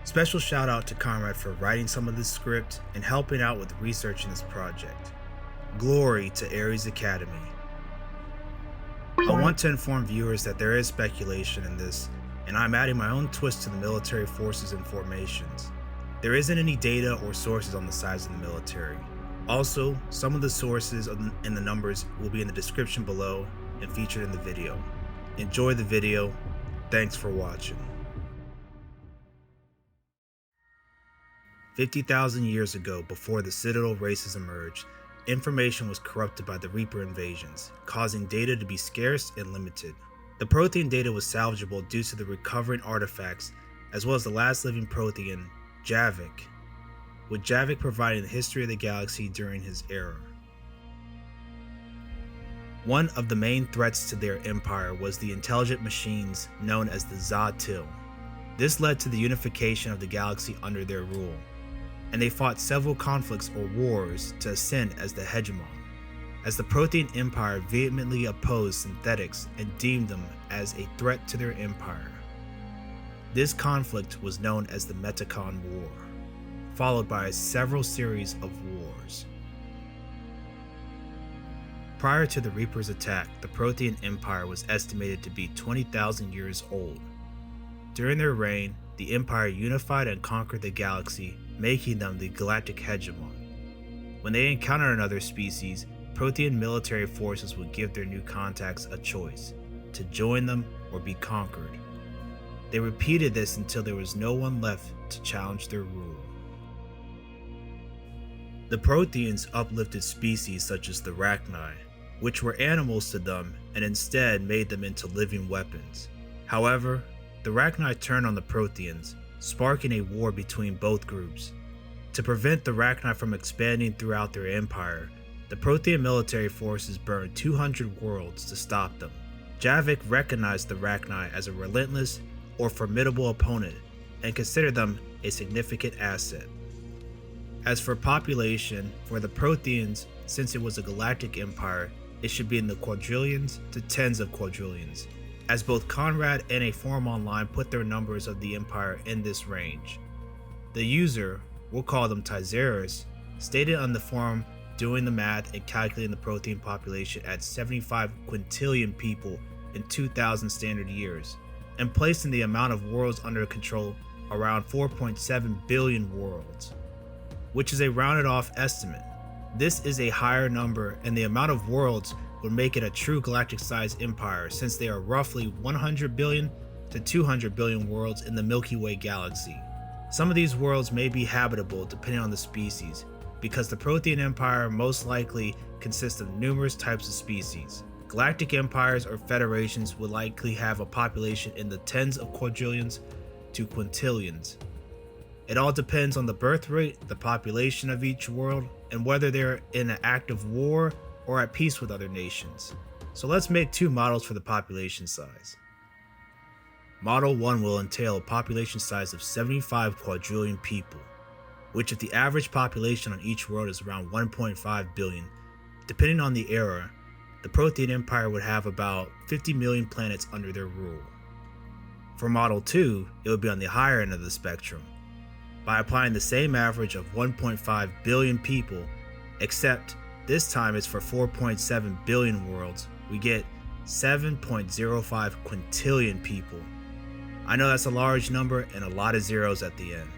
Special shout out to Konrad for writing some of this script and helping out with researching this project. Glory to Ares Academy. I want to inform viewers that there is speculation in this, and I'm adding my own twist to the military forces and formations. There isn't any data or sources on the size of the military. Also, some of the sources and the numbers will be in the description below and featured in the video. Enjoy the video. Thanks for watching. 50,000 years ago, before the Citadel races emerged, information was corrupted by the Reaper invasions, causing data to be scarce and limited. The Prothean data was salvageable due to the recovering artifacts, as well as the last living Prothean, Javik, with Javik providing the history of the galaxy during his era. One of the main threats to their empire was the intelligent machines known as the Za-Til. This led to the unification of the galaxy under their rule, and they fought several conflicts or wars to ascend as the hegemon, as the Prothean Empire vehemently opposed synthetics and deemed them as a threat to their empire. This conflict was known as the Metacon War, followed by several series of wars. Prior to the Reaper's attack, the Prothean Empire was estimated to be 20,000 years old. During their reign, the Empire unified and conquered the galaxy, making them the galactic hegemon. When they encountered another species, Prothean military forces would give their new contacts a choice, to join them or be conquered. They repeated this until there was no one left to challenge their rule. The Protheans uplifted species such as the Rachni, which were animals to them, and instead made them into living weapons. However, the Rachni turned on the Protheans, sparking a war between both groups. To prevent the Rachni from expanding throughout their empire, the Prothean military forces burned 200 worlds to stop them. Javik recognized the Rachni as a relentless or formidable opponent and considered them a significant asset. As for population, for the Protheans, since it was a galactic empire, it should be in the quadrillions to tens of quadrillions, as both Konrad and a forum online put their numbers of the empire in this range. The user, we'll call them Tyzerus, stated on the forum doing the math and calculating the Prothean population at 75 quintillion people in 2,000 standard years, and placing the amount of worlds under control around 4.7 billion worlds, which is a rounded off estimate. This is a higher number, and the amount of worlds would make it a true galactic-sized empire, since they are roughly 100 billion to 200 billion worlds in the Milky Way galaxy. Some of these worlds may be habitable depending on the species, because the Prothean Empire most likely consists of numerous types of species. Galactic empires or federations would likely have a population in the tens of quadrillions to quintillions. It all depends on the birth rate, the population of each world, and whether they're in an active war or at peace with other nations. So let's make two models for the population size. Model 1 will entail a population size of 75 quadrillion people, which if the average population on each world is around 1.5 billion, depending on the era, the Prothean Empire would have about 50 million planets under their rule. For Model 2, it would be on the higher end of the spectrum, by applying the same average of 1.5 billion people, except this time it's for 4.7 billion worlds. We get 7.05 quintillion people. I know that's a large number and a lot of zeros at the end.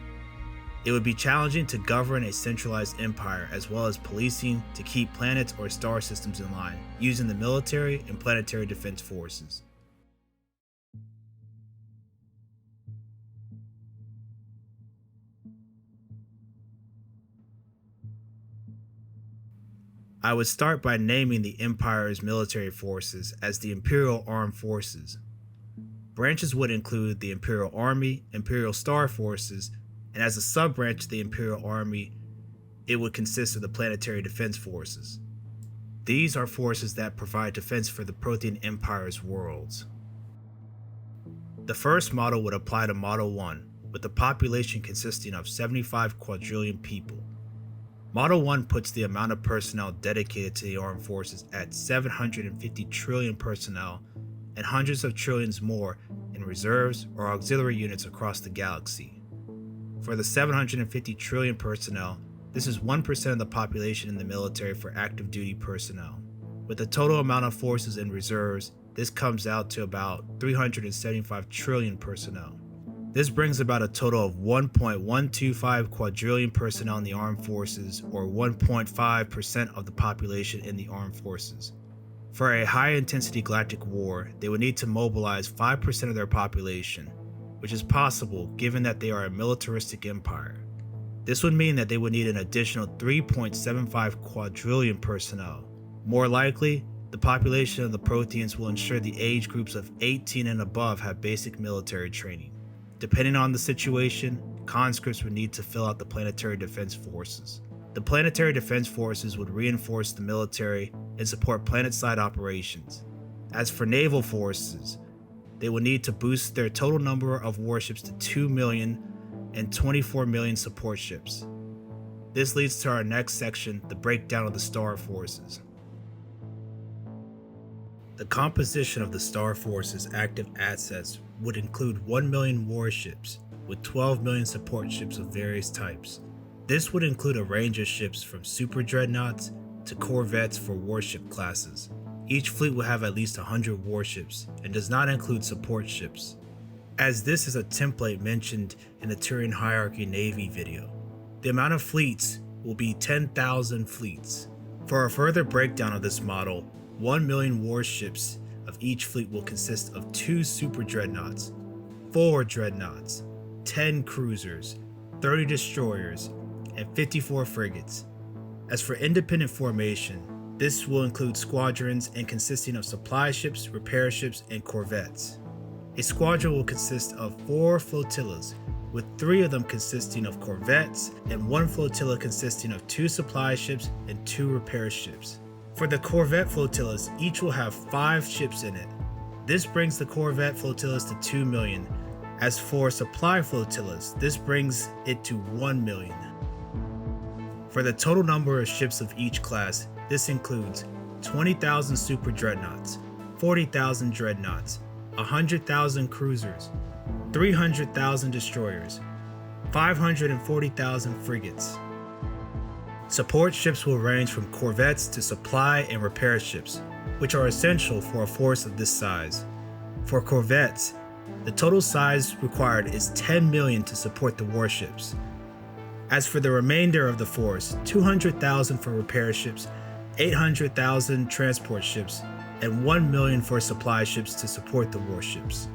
It would be challenging to govern a centralized empire, as well as policing to keep planets or star systems in line, using the military and planetary defense forces. I would start by naming the Empire's military forces as the Imperial Armed Forces. Branches would include the Imperial Army, Imperial Star Forces, and as a sub-branch of the Imperial Army, it would consist of the Planetary Defense Forces. These are forces that provide defense for the Prothean Empire's worlds. The first model would apply to Model 1, with the population consisting of 75 quadrillion people. Model 1 puts the amount of personnel dedicated to the armed forces at 750 trillion personnel and hundreds of trillions more in reserves or auxiliary units across the galaxy. For the 750 trillion personnel, this is 1% of the population in the military for active duty personnel. With the total amount of forces and reserves, this comes out to about 375 trillion personnel. This brings about a total of 1.125 quadrillion personnel in the armed forces, or 1.5% of the population in the armed forces. For a high-intensity galactic war, they would need to mobilize 5% of their population, which is possible given that they are a militaristic empire. This would mean that they would need an additional 3.75 quadrillion personnel. More likely, the population of the Protheans will ensure the age groups of 18 and above have basic military training. Depending on the situation, conscripts would need to fill out the planetary defense forces. The planetary defense forces would reinforce the military and support planet-side operations. As for naval forces, they will need to boost their total number of warships to 2 million and 24 million support ships. This leads to our next section, the breakdown of the Star Forces. The composition of the Star Forces' active assets would include 1 million warships with 12 million support ships of various types. This would include a range of ships from super dreadnoughts to corvettes for warship classes. Each fleet will have at least 100 warships and does not include support ships, as this is a template mentioned in the Turian Hierarchy Navy video. The amount of fleets will be 10,000 fleets. For a further breakdown of this model, 1 million warships of each fleet will consist of 2 super dreadnoughts, 4 dreadnoughts, 10 cruisers, 30 destroyers, and 54 frigates. As for independent formation, this will include squadrons and consisting of supply ships, repair ships, and corvettes. A squadron will consist of 4 flotillas, with 3 of them consisting of corvettes and 1 flotilla consisting of 2 supply ships and 2 repair ships. For the corvette flotillas, each will have 5 ships in it. This brings the corvette flotillas to 2 million. As for supply flotillas, this brings it to 1 million. For the total number of ships of each class, this includes 20,000 super dreadnoughts, 40,000 dreadnoughts, 100,000 cruisers, 300,000 destroyers, 540,000 frigates. Support ships will range from corvettes to supply and repair ships, which are essential for a force of this size. For corvettes, the total size required is 10 million to support the warships. As for the remainder of the force, 200,000 for repair ships, 800,000 transport ships, and 1 million for supply ships to support the warships.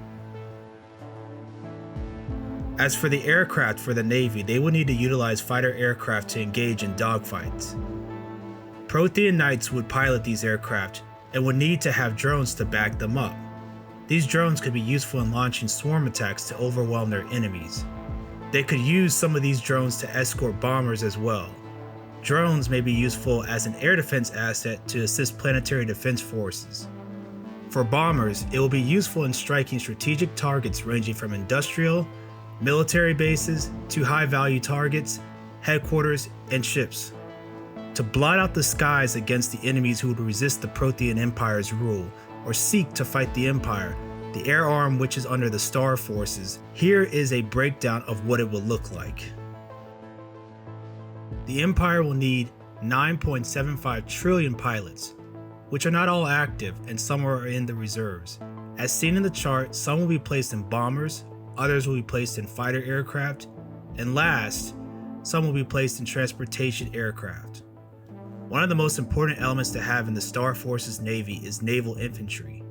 As for the aircraft for the Navy, they will need to utilize fighter aircraft to engage in dogfights. Prothean Knights would pilot these aircraft and would need to have drones to back them up. These drones could be useful in launching swarm attacks to overwhelm their enemies. They could use some of these drones to escort bombers as well. Drones may be useful as an air defense asset to assist planetary defense forces. For bombers, it will be useful in striking strategic targets ranging from industrial, military bases to high-value targets, headquarters, and ships. To blot out the skies against the enemies who would resist the Prothean Empire's rule or seek to fight the Empire, the air arm which is under the Star Forces, here is a breakdown of what it will look like. The Empire will need 9.75 trillion pilots, which are not all active and some are in the reserves. As seen in the chart, some will be placed in bombers, others will be placed in fighter aircraft, and last, some will be placed in transportation aircraft. One of the most important elements to have in the Star Forces Navy is naval infantry.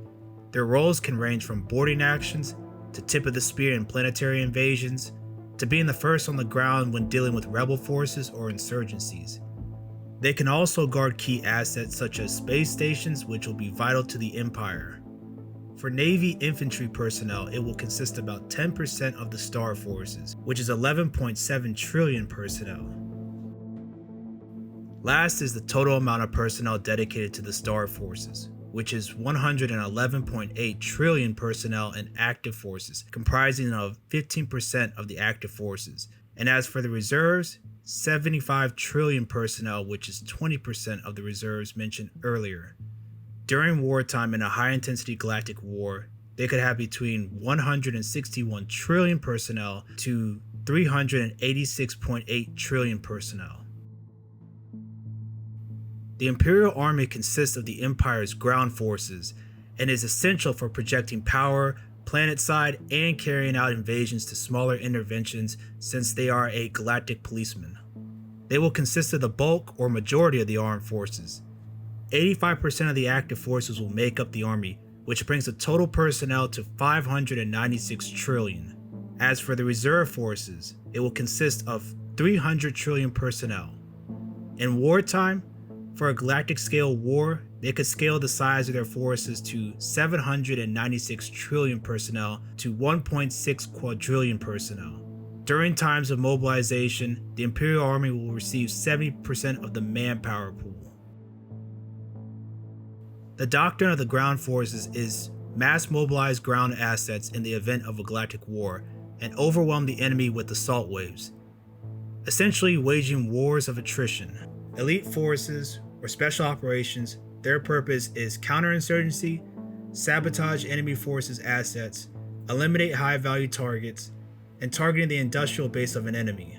Their roles can range from boarding actions, to tip of the spear in planetary invasions, to being the first on the ground when dealing with rebel forces or insurgencies. They can also guard key assets such as space stations, which will be vital to the Empire. For Navy infantry personnel, it will consist about 10% of the Star Forces, which is 11.7 trillion personnel. Last is the total amount of personnel dedicated to the Star Forces, which is 111.8 trillion personnel in active forces, comprising of 15% of the active forces. And as for the reserves, 75 trillion personnel, which is 20% of the reserves mentioned earlier. During wartime in a high-intensity galactic war, they could have between 161 trillion personnel to 386.8 trillion personnel. The Imperial Army consists of the Empire's ground forces and is essential for projecting power planet-side and carrying out invasions to smaller interventions since they are a galactic policeman. They will consist of the bulk or majority of the armed forces. 85% of the active forces will make up the army, which brings the total personnel to 596 trillion. As for the reserve forces, it will consist of 300 trillion personnel. In wartime, for a galactic scale war, they could scale the size of their forces to 796 trillion personnel to 1.6 quadrillion personnel. During times of mobilization, the Imperial Army will receive 70% of the manpower pool. The doctrine of the ground forces is mass mobilize ground assets in the event of a galactic war and overwhelm the enemy with assault waves, essentially waging wars of attrition. Elite forces or special operations, their purpose is counterinsurgency, sabotage enemy forces' assets, eliminate high-value targets, and targeting the industrial base of an enemy.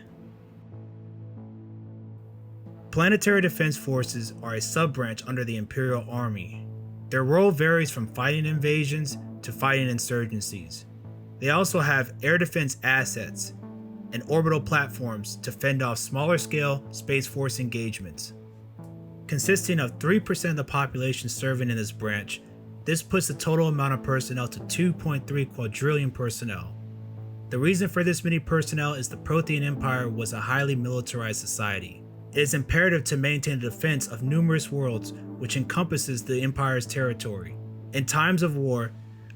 Planetary defense forces are a sub-branch under the Imperial Army. Their role varies from fighting invasions to fighting insurgencies. They also have air defense assets and orbital platforms to fend off smaller-scale Space Force engagements. Consisting of 3% of the population serving in this branch, this puts the total amount of personnel to 2.3 quadrillion personnel. The reason for this many personnel is the Prothean Empire was a highly militarized society. It is imperative to maintain the defense of numerous worlds, which encompasses the Empire's territory. In times of war,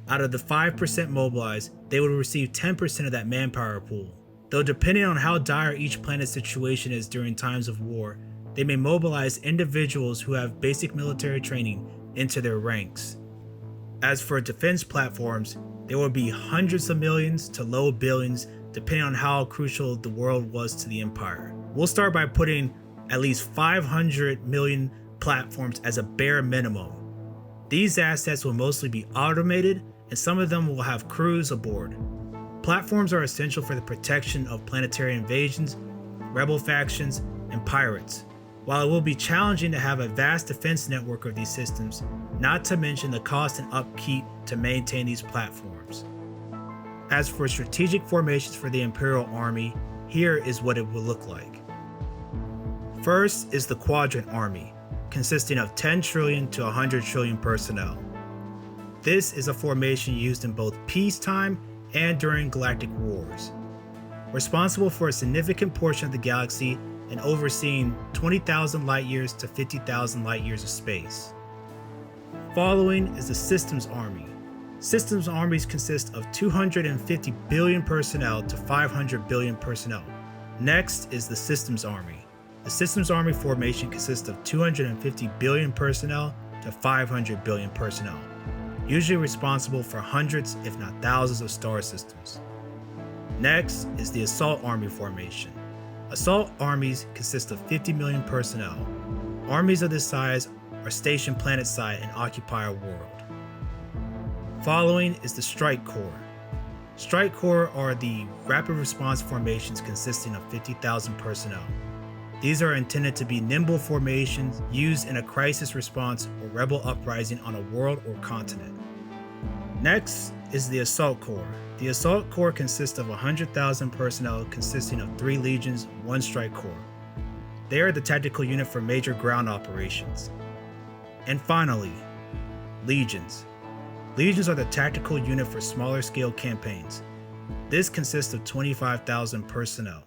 out of the 5% mobilized, they would receive 10% of that manpower pool. Though depending on how dire each planet's situation is during times of war, they may mobilize individuals who have basic military training into their ranks. As for defense platforms, there will be hundreds of millions to low billions depending on how crucial the world was to the Empire. We'll start by putting at least 500 million platforms as a bare minimum. These assets will mostly be automated and some of them will have crews aboard. Platforms are essential for the protection of planetary invasions, rebel factions, and pirates. While it will be challenging to have a vast defense network of these systems, not to mention the cost and upkeep to maintain these platforms. As for strategic formations for the Imperial Army, here is what it will look like. First is the Quadrant Army, consisting of 10 trillion to 100 trillion personnel. This is a formation used in both peacetime and during galactic wars. Responsible for a significant portion of the galaxy and overseeing 20,000 light years to 50,000 light years of space. Following is the Systems Army. Systems armies consist of 250 billion personnel to 500 billion personnel. Next is the Systems Army. The Systems Army formation consists of 250 billion personnel to 500 billion personnel, usually responsible for hundreds if not thousands of star systems. Next is the Assault Army formation. Assault armies consist of 50 million personnel. Armies of this size are stationed planet-side and occupy a world. Following is the Strike Corps. Strike Corps are the rapid response formations consisting of 50,000 personnel. These are intended to be nimble formations used in a crisis response or rebel uprising on a world or continent. Next is the Assault Corps. The Assault Corps consists of 100,000 personnel consisting of 3 legions, 1 strike corps. They are the tactical unit for major ground operations. And finally, Legions. Legions are the tactical unit for smaller scale campaigns. This consists of 25,000 personnel.